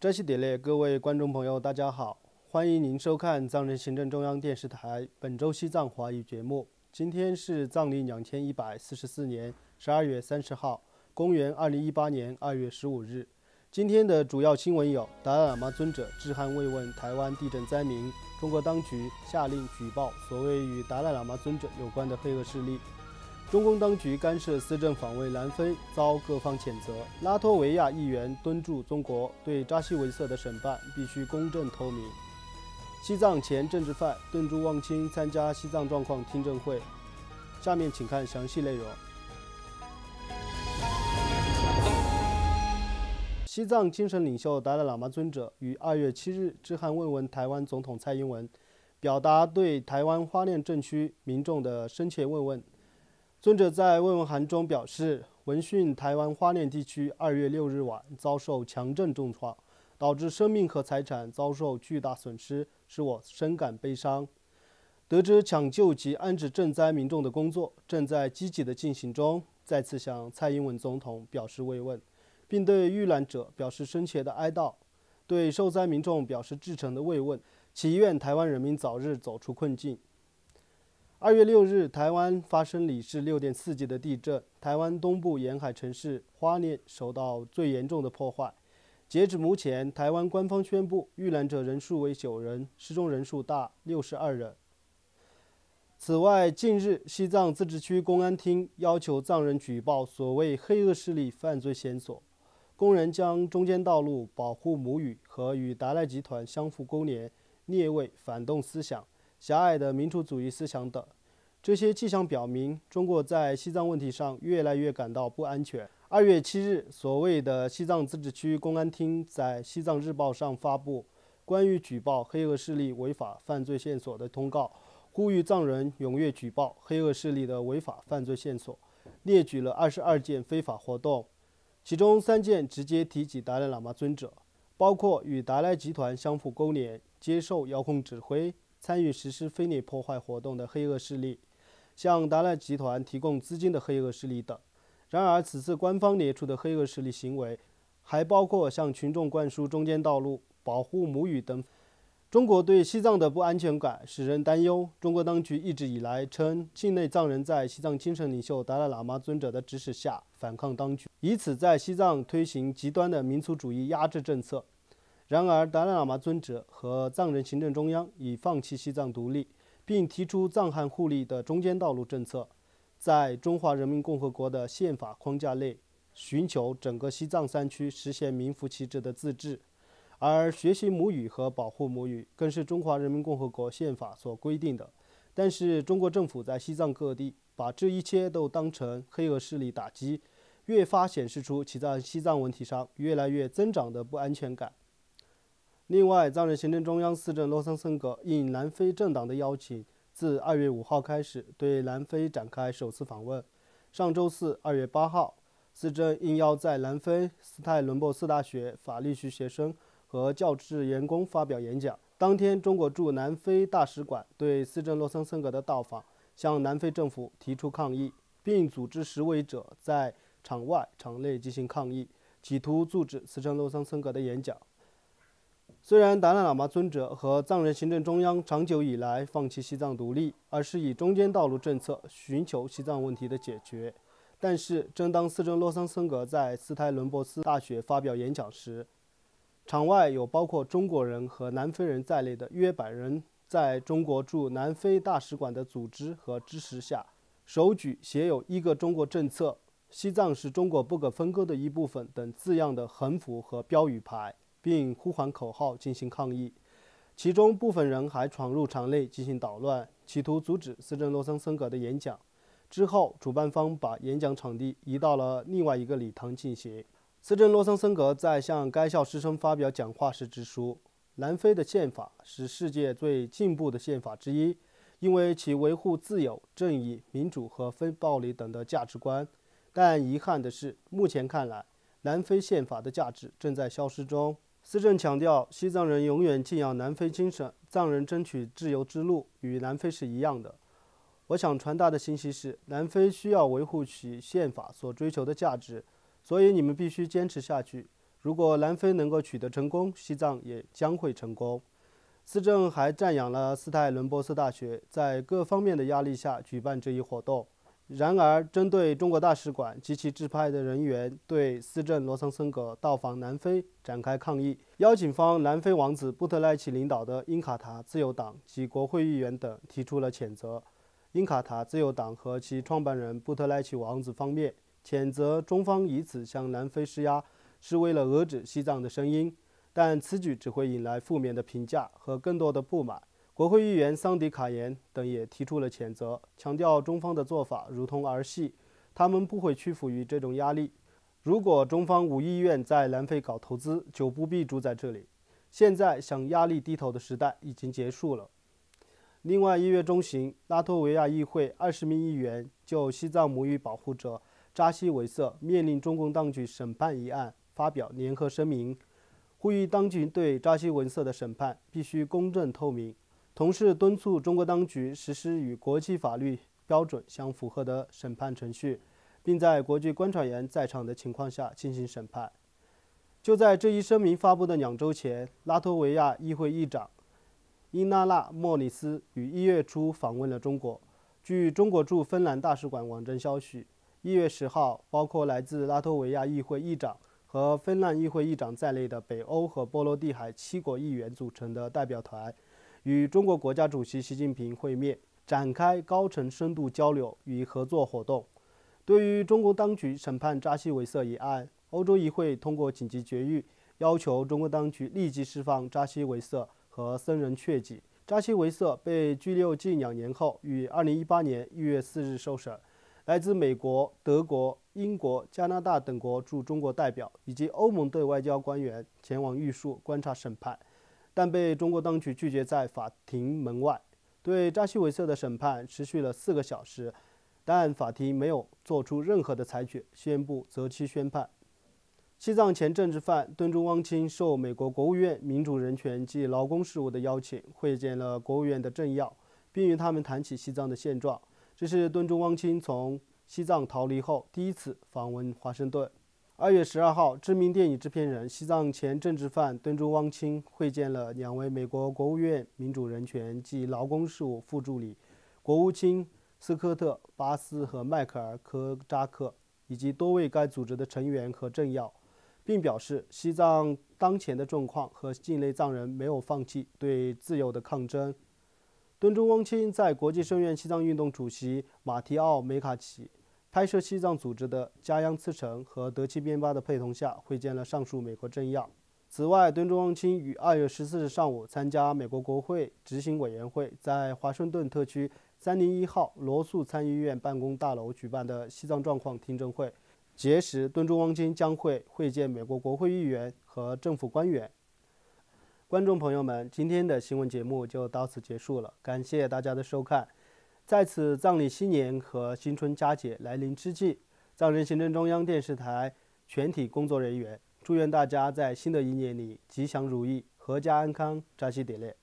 这系点列各位观众朋友，大家好，欢迎您收看藏人行政中央电视台本周西藏华语节目。今天是藏历2144年12月30号，公元2018年2月15日。今天的主要新闻有：达赖喇嘛尊者致函慰问台湾地震灾民，中国当局下令举报所谓与达赖喇嘛尊者有关的黑恶势力。中共当局干涉司政访问南非，遭各方谴责。拉脱维亚议员敦促中国对扎西维瑟的审判必须公正透明。西藏前政治犯敦珠旺清参加西藏状况听证会。下面请看详细内容。西藏精神领袖达赖喇嘛尊者于2月7日致函慰问台湾总统蔡英文，表达对台湾花莲镇区民众的深切慰问。尊者在慰问函中表示，闻讯台湾花莲地区2月6日晚遭受强震重创，导致生命和财产遭受巨大损失，使我深感悲伤。得知抢救及安置震灾民众的工作正在积极的进行中，再次向蔡英文总统表示慰问，并对遇难者表示深切的哀悼，对受灾民众表示至诚的慰问，祈愿台湾人民早日走出困境。2月6日，台湾发生里氏6.4级的地震，台湾东部沿海城市花莲受到最严重的破坏。截止目前，台湾官方宣布遇难者人数为9人，失踪人数达62人。此外，近日西藏自治区公安厅要求藏人举报所谓黑恶势力犯罪线索，工人将中间道路、保护母语和与达赖集团相互勾连列为反动思想、狭隘的民族主义思想等。这些迹象表明，中国在西藏问题上越来越感到不安全。2月7日，所谓的西藏自治区公安厅在《西藏日报》上发布关于举报黑恶势力违法犯罪线索的通告，呼吁藏人踊跃举报黑恶势力的违法犯罪线索，列举了22件非法活动，其中3件直接提及达赖喇嘛尊者，包括与达赖集团相互勾连、接受遥控指挥、参与实施非礼破坏活动的黑恶势力，向达赖集团提供资金的黑恶势力等。然而，此次官方列出的黑恶势力行为，还包括向群众灌输中间道路、保护母语等。中国对西藏的不安全感使人担忧。中国当局一直以来称，境内藏人在西藏精神领袖达赖喇嘛尊者的指使下反抗当局，以此在西藏推行极端的民族主义压制政策。然而，达赖喇嘛尊者和藏人行政中央已放弃西藏独立，并提出藏汉互利的中间道路政策，在中华人民共和国的宪法框架内，寻求整个西藏山区实现名副其实的自治。而学习母语和保护母语更是中华人民共和国宪法所规定的。但是，中国政府在西藏各地把这一切都当成黑恶势力打击，越发显示出其在西藏问题上越来越增长的不安全感。另外，藏人行政中央司政洛桑森格应南非政党的邀请，自2月5号开始对南非展开首次访问。上周四2月8号，司政应邀在南非斯泰伦博斯大学法律系学生和教职员工发表演讲。当天，中国驻南非大使馆对司政洛桑森格的到访向南非政府提出抗议，并组织示威者在场外场内进行抗议，企图阻止司政洛桑森格的演讲。虽然达赖喇嘛尊者和藏人行政中央长久以来放弃西藏独立，而是以中间道路政策寻求西藏问题的解决，但是正当司政洛桑森格在斯泰伦博斯大学发表演讲时，场外有包括中国人和南非人在内的约100人，在中国驻南非大使馆的组织和支持下，手举写有一个中国政策、西藏是中国不可分割的一部分等字样的横幅和标语牌，并呼喊口号进行抗议。其中部分人还闯入场内进行捣乱，企图阻止司政洛桑森格的演讲。之后，主办方把演讲场地移到了另外一个礼堂进行。司政洛桑森格在向该校师生发表讲话时指出，南非的宪法是世界最进步的宪法之一，因为其维护自由、正义、民主和非暴力等的价值观。但遗憾的是，目前看来，南非宪法的价值正在消失中。司政强调，西藏人永远敬仰南非精神，藏人争取自由之路与南非是一样的。我想传达的信息是，南非需要维护其宪法所追求的价值，所以你们必须坚持下去。如果南非能够取得成功，西藏也将会成功。司政还赞扬了斯泰伦波斯大学在各方面的压力下举办这一活动。然而，针对中国大使馆及其指派的人员对司政罗桑森格到访南非展开抗议，邀请方南非王子布特莱奇领导的英卡塔自由党及国会议员等提出了谴责。英卡塔自由党和其创办人布特莱奇王子方面谴责中方以此向南非施压，是为了遏制西藏的声音，但此举只会引来负面的评价和更多的不满。国会议员桑迪卡言等也提出了谴责，强调中方的做法如同儿戏，他们不会屈服于这种压力。如果中方无意愿在南非搞投资，就不必住在这里。现在向压力低头的时代已经结束了。另外，1月中旬，拉脱维亚议会20名议员就西藏母语保护者扎西维瑟面临中共当局审判一案发表联合声明，呼吁当局对扎西维瑟的审判必须公正透明。同时敦促中国当局实施与国际法律标准相符合的审判程序，并在国际观察员在场的情况下进行审判。就在这一声明发布的2周前，拉脱维亚议会议长伊纳纳莫里斯于1月初访问了中国。据中国驻芬兰大使馆网站消息，1月10号，包括来自拉脱维亚议会议长和芬兰议会议长在内的北欧和波罗的海7国议员组成的代表团与中国国家主席习近平会面，展开高层深度交流与合作活动。对于中国当局审判扎西维瑟一案，欧洲议会通过紧急决议，要求中国当局立即释放扎西维瑟和僧人确记。扎西维瑟被拘留近2年后，于2018年1月4日受审。来自美国、德国、英国、加拿大等国驻中国代表以及欧盟的外交官员前往玉树观察审判，但被中国当局拒绝在法庭门外。对扎西维瑟的审判持续了4个小时，但法庭没有做出任何的裁决，宣布择期宣判。西藏前政治犯敦珠汪清受美国国务院民主人权及劳工事务的邀请，会见了国务院的政要，并与他们谈起西藏的现状。这是敦珠汪清从西藏逃离后第一次访问华盛顿。2月12号，知名电影制片人、西藏前政治犯敦珠汪清会见了2位美国国务院民主人权及劳工事务副助理国务卿斯科特·巴斯和迈克尔·科扎克，以及多位该组织的成员和政要，并表示西藏当前的状况和境内藏人没有放弃对自由的抗争。敦珠汪清在国际声援西藏运动主席马提奥·梅卡奇、拍摄西藏组织的加央次成和德奇边巴的陪同下会见了上述美国政要。此外，敦珠汪清于2月14日上午参加美国国会执行委员会在华盛顿特区301号罗素参议院办公大楼举办的西藏状况听证会。届时，敦珠汪清将会会见美国国会议员和政府官员。观众朋友们，今天的新闻节目就到此结束了，感谢大家的收看。在此藏历新年和新春佳节来临之际，藏人行政中央电视台全体工作人员祝愿大家在新的一年里吉祥如意、阖家安康、扎西德勒。